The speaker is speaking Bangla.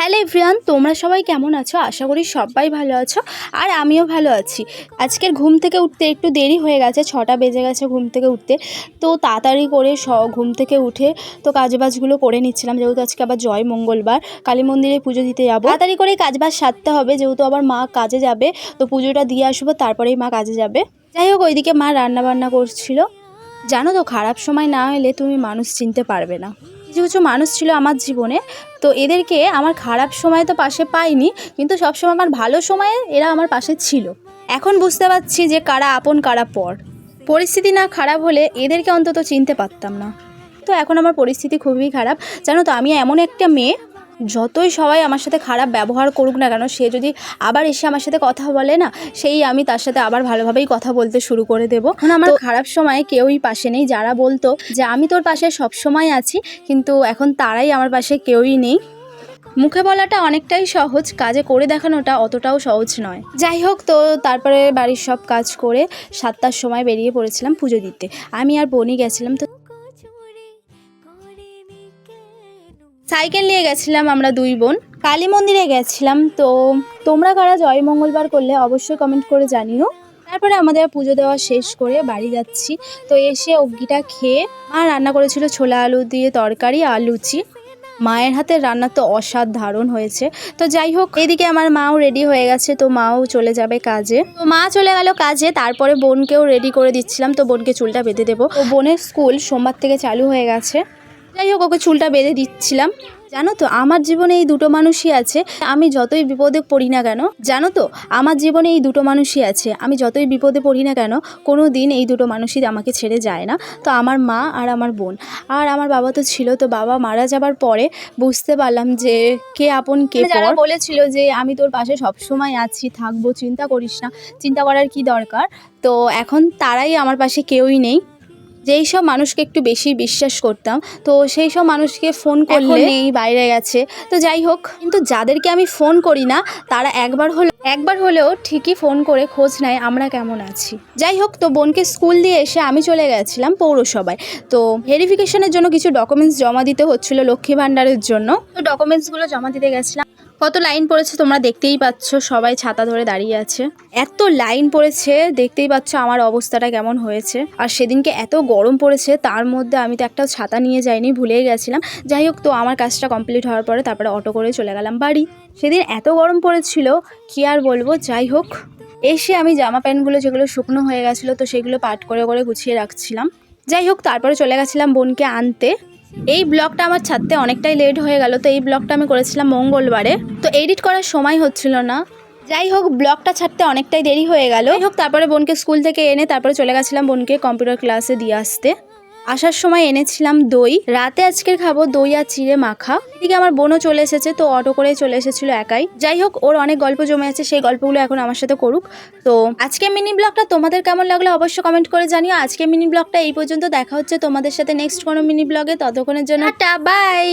হ্যালো এভরিওয়ান, তোমরা সবাই কেমন আছো? আশা করি সবাই ভালো আছো আর আমিও ভালো আছি। আজকের ঘুম থেকে উঠতে একটু দেরি হয়ে গেছে, 6টা বেজে গেছে ঘুম থেকে উঠতে। তো তাড়াতাড়ি করে ঘুম থেকে উঠে তো কাজবাজগুলো করে নিচ্ছিলাম, যেহেতু আজকে আবার জয় মঙ্গলবার, কালী মন্দিরে পুজো দিতে যাবো। তাড়াতাড়ি করে কাজবাজ সারতে হবে, যেহেতু আবার মা কাজে যাবে, তো পুজোটা দিয়ে আসবো, তারপরেই মা কাজে যাবে। যাই হোক, ওইদিকে মা রান্নাবান্না করছিল। জানো তো, খারাপ সময় না হলে তুমি মানুষ চিনতে পারবে না। কিছু কিছু মানুষ ছিল আমার জীবনে, তো এদেরকে আমার খারাপ সময় তো পাশে পাইনি, কিন্তু সবসময় আমার ভালো সময়ে এরা আমার পাশে ছিল। এখন বুঝতে পারছি যে কারা আপন কারা পর। পরিস্থিতি না খারাপ হলে এদেরকে অন্তত চিনতে পারতাম না। তো এখন আমার পরিস্থিতি খুবই খারাপ। জানো তো, আমি এমন একটা মেয়ে, যতই সবাই আমার সাথে খারাপ ব্যবহার করুক না কেন, সে যদি আবার এসে আমার সাথে কথা বলে না, সেই আমি তার সাথে আবার ভালোভাবেই কথা বলতে শুরু করে দেবো। এখন আমার খারাপ সময় কেউই পাশে নেই। যারা বলতো যে আমি তোর পাশে সব সময় আছি, কিন্তু এখন তারাই আমার পাশে কেউই নেই। মুখে বলাটা অনেকটাই সহজ, কাজে করে দেখানোটা অতটাও সহজ নয়। যাই হোক, তো তারপরে বাড়ির সব কাজ করে 7টার সময় বেরিয়ে পড়েছিলাম পুজো দিতে। আমি আর বোনই গেছিলাম। তো সাইকেল নিয়ে গেছিলাম আমরা দুই বোন, কালী মন্দিরে গেছিলাম। তো তোমরা কারা জয় মঙ্গলবার করলে অবশ্যই কমেন্ট করে জানিও। তারপরে আমাদের পুজো দেওয়া শেষ করে বাড়ি যাচ্ছি। তো এসে অগ্গিটা খেয়ে, মা রান্না করেছিল ছোলা আলু দিয়ে তরকারি আর লুচি। মায়ের হাতের রান্না তো অসাধারণ হয়েছে। তো যাই হোক, এদিকে আমার মাও রেডি হয়ে গেছে, তো মাও চলে যাবে কাজে। তো মা চলে গেল কাজে, তারপরে বোনকেও রেডি করে দিচ্ছিলাম। তো বোনকে চুলটা বেঁধে দেবো। তো বোনের স্কুল সোমবার থেকে চালু হয়ে গেছে। যাই হোক, ওকে চুলটা বেঁধে দিচ্ছিলাম। জানো তো, আমার জীবনে এই দুটো মানুষই আছে। আমি যতই বিপদে পড়ি না কেন, জানো তো, আমার জীবনে এই দুটো মানুষই আছে। আমি যতই বিপদে পড়ি না কেন, কোনো দিন এই দুটো মানুষই আমাকে ছেড়ে যায় না। তো আমার মা আর আমার বোন। আর আমার বাবা তো ছিল, তো বাবা মারা যাবার পরে বুঝতে পারলাম যে কে আপন কে পর। যারা বলেছিল যে আমি তোর পাশে সবসময় আছি, থাকবো, চিন্তা করিস না, চিন্তা করার কি দরকার, তো এখন তারাই আমার পাশে কেউই নেই। যেই সব মানুষকে একটু বেশি বিশ্বাস করতাম, তো সেই সব মানুষকে ফোন করলে নেই, বাইরে গেছে। তো যাই হোক, কিন্তু যাদেরকে আমি ফোন করি না, তারা একবার হলেও ঠিকই ফোন করে খোঁজ নেয় আমরা কেমন আছি। যাই হোক, তো বোনকে স্কুল দিয়ে এসে আমি চলে গেছিলাম পৌরসভায়। তো ভেরিফিকেশনের জন্য কিছু ডকুমেন্টস জমা দিতে হচ্ছিল লক্ষ্মী ভাণ্ডারের জন্য। তো ডকুমেন্টসগুলো জমা দিতে গেছিলাম। কত লাইন পড়েছে তোমরা দেখতেই পাচ্ছ, সবাই ছাতা ধরে দাঁড়িয়ে আছে। এত লাইন পড়েছে, দেখতেই পাচ্ছ আমার অবস্থাটা কেমন হয়েছে। আর সেদিনকে এত গরম পড়েছে, তার মধ্যে আমি তো একটা ছাতা নিয়ে যাইনি, ভুলেই গেছিলাম। যাই হোক, তো আমার কাজটা কমপ্লিট হওয়ার পরে তারপরে অটো করে চলে গেলাম বাড়ি। সেদিন এত গরম পড়েছিল, কি আর বলবো। যাই হোক, এসে আমি জামা প্যান্টগুলো যেগুলো শুকনো হয়ে গেছিলো, তো সেগুলো পাট করে করে গুছিয়ে রাখছিলাম। যাই হোক, তারপরে চলে গেছিলাম বোনকে আনতে। এই ব্লগটা আমার ছাড়তে অনেকটাই লেট হয়ে গেল। তো এই ব্লগটা আমি করেছিলাম মঙ্গলবারে, তো এডিট করার সময় হচ্ছিল না। যাই হোক, ব্লগটা ছাড়তে অনেকটাই দেরি হয়ে গেল। যাই হোক, তারপরে বোনকে স্কুল থেকে এনে তারপরে চলে গেছিলাম বোনকে কম্পিউটার ক্লাসে দিয়ে আসতে। আসার সময় এনেছিলাম দই, রাতে আজকে খাবো দই আর চিড়ে মাখা। এদিকে আমার বোনও চলে এসেছে, তো অটো করে চলে এসেছিল একাই। যাই হোক, ওর অনেক গল্প জমে আছে, সেই গল্পগুলো এখন আমার সাথে করুক। তো আজকে মিনি ব্লগটা তোমাদের কেমন লাগলো অবশ্যই কমেন্ট করে জানিও। আজকে মিনি ব্লগটা এই পর্যন্ত, দেখা হচ্ছে তোমাদের সাথে নেক্সট কোনো মিনি ব্লগে। ততক্ষণের জন্য টাটা, বাই।